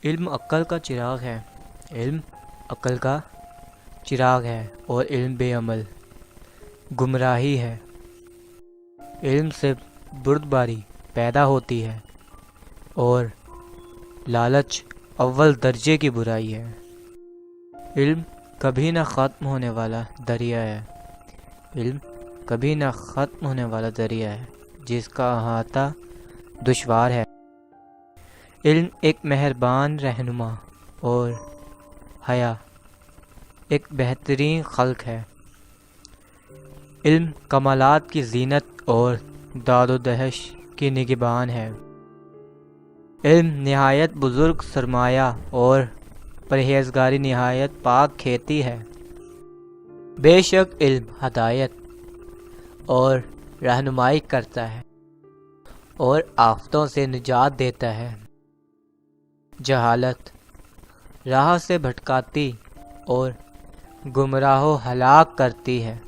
علم عقل کا چراغ ہے، علم عقل کا چراغ ہے اور علم بے عمل گمراہی ہے۔ علم سے بردباری پیدا ہوتی ہے اور لالچ اول درجے کی برائی ہے۔ علم کبھی نہ ختم ہونے والا دریا ہے، علم کبھی نہ ختم ہونے والا دریا ہے جس کا احاطہ دشوار ہے۔ علم ایک مہربان رہنما اور حیا ایک بہترین خلق ہے۔ علم کمالات کی زینت اور داد و دہش کی نگہبان ہے۔ علم نہایت بزرگ سرمایہ اور پرہیزگاری نہایت پاک کھیتی ہے۔ بے شک علم ہدایت اور رہنمائی کرتا ہے اور آفتوں سے نجات دیتا ہے۔ جہالت راہ سے بھٹکاتی اور گمراہ و ہلاک کرتی ہے۔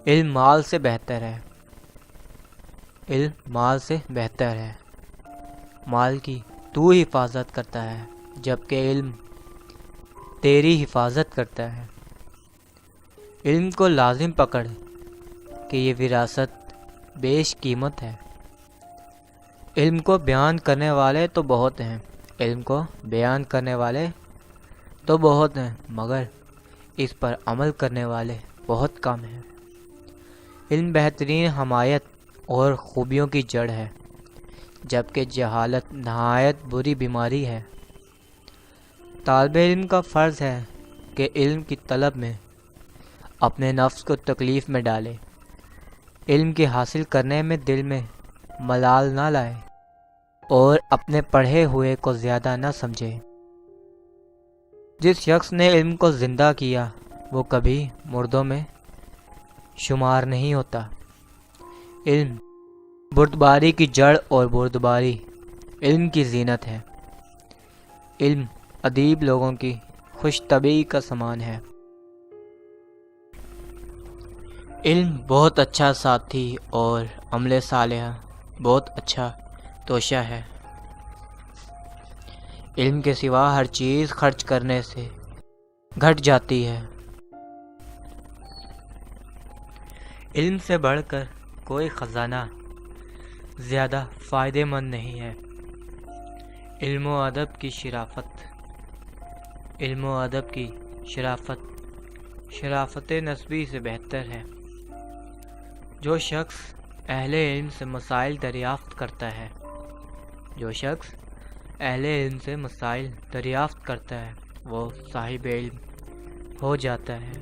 علم مال سے بہتر ہے، علم مال سے بہتر ہے۔ مال کی تو حفاظت کرتا ہے جبکہ علم تیری حفاظت کرتا ہے۔ علم کو لازم پکڑ کہ یہ وراثت بیش قیمت ہے۔ علم کو بیان کرنے والے تو بہت ہیں، علم کو بیان کرنے والے تو بہت ہیں مگر اس پر عمل کرنے والے بہت کم ہیں۔ علم بہترین حمایت اور خوبیوں کی جڑ ہے جبکہ جہالت نہایت بری بیماری ہے۔ طالب علم کا فرض ہے کہ علم کی طلب میں اپنے نفس کو تکلیف میں ڈالے، علم کی حاصل کرنے میں دل میں ملال نہ لائے اور اپنے پڑھے ہوئے کو زیادہ نہ سمجھے۔ جس شخص نے علم کو زندہ کیا وہ کبھی مردوں میں شمار نہیں ہوتا۔ علم بردباری کی جڑ اور بردباری علم کی زینت ہے۔ علم ادیب لوگوں کی خوش طبعی کا سامان ہے۔ علم بہت اچھا ساتھی اور عمل صالح بہت اچھا توشہ ہے۔ علم کے سوا ہر چیز خرچ کرنے سے گھٹ جاتی ہے۔ علم سے بڑھ کر کوئی خزانہ زیادہ فائدہ مند نہیں ہے۔ علم و ادب کی شرافت، علم و ادب کی شرافت شرافت نسبی سے بہتر ہے۔ جو شخص اہل علم سے مسائل دریافت کرتا ہے، جو شخص اہل علم سے مسائل دریافت کرتا ہے وہ صاحب علم ہو جاتا ہے۔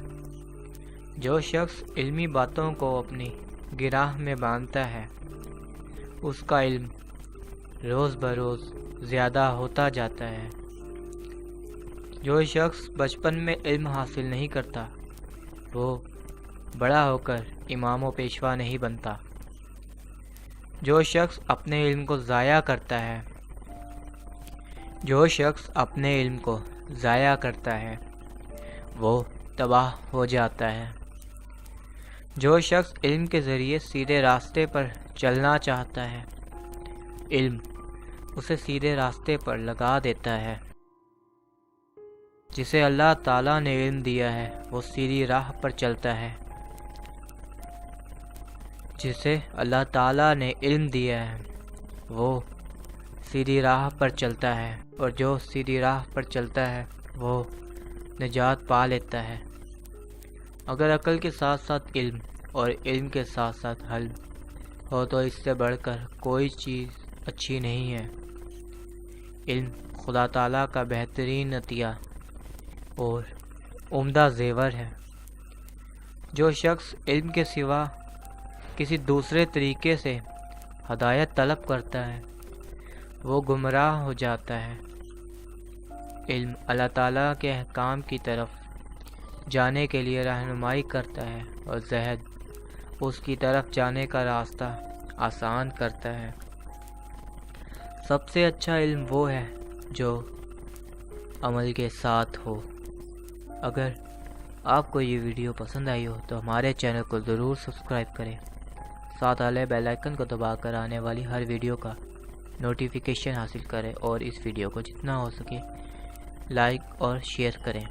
جو شخص علمی باتوں کو اپنی گراہ میں باندھتا ہے اس کا علم روز بروز زیادہ ہوتا جاتا ہے۔ جو شخص بچپن میں علم حاصل نہیں کرتا وہ بڑا ہو کر امام و پیشوا نہیں بنتا۔ جو شخص اپنے علم کو ضائع کرتا ہے، جو شخص اپنے علم کو ضائع کرتا ہے وہ تباہ ہو جاتا ہے۔ جو شخص علم کے ذریعے سیدھے راستے پر چلنا چاہتا ہے علم اسے سیدھے راستے پر لگا دیتا ہے۔ جسے اللہ تعالیٰ نے علم دیا ہے وہ سیدھی راہ پر چلتا ہے، جسے اللہ تعالیٰ نے علم دیا ہے وہ سیدھی راہ پر چلتا ہے، اور جو سیدھی راہ پر چلتا ہے وہ نجات پا لیتا ہے۔ اگر عقل کے ساتھ ساتھ علم اور علم کے ساتھ ساتھ حلم ہو تو اس سے بڑھ کر کوئی چیز اچھی نہیں ہے۔ علم خدا تعالیٰ کا بہترین عطیہ اور عمدہ زیور ہے۔ جو شخص علم کے سوا کسی دوسرے طریقے سے ہدایت طلب کرتا ہے وہ گمراہ ہو جاتا ہے۔ علم اللہ تعالیٰ کے احکام کی طرف جانے کے لیے رہنمائی کرتا ہے اور زہد اس کی طرف جانے کا راستہ آسان کرتا ہے۔ سب سے اچھا علم وہ ہے جو عمل کے ساتھ ہو۔ اگر آپ کو یہ ویڈیو پسند آئی ہو تو ہمارے چینل کو ضرور سبسکرائب کریں، ساتھ والے بیل آئیکن کو دبا کر آنے والی ہر ویڈیو کا نوٹیفیکیشن حاصل کریں اور اس ویڈیو کو جتنا ہو سکے لائک اور شیئر کریں۔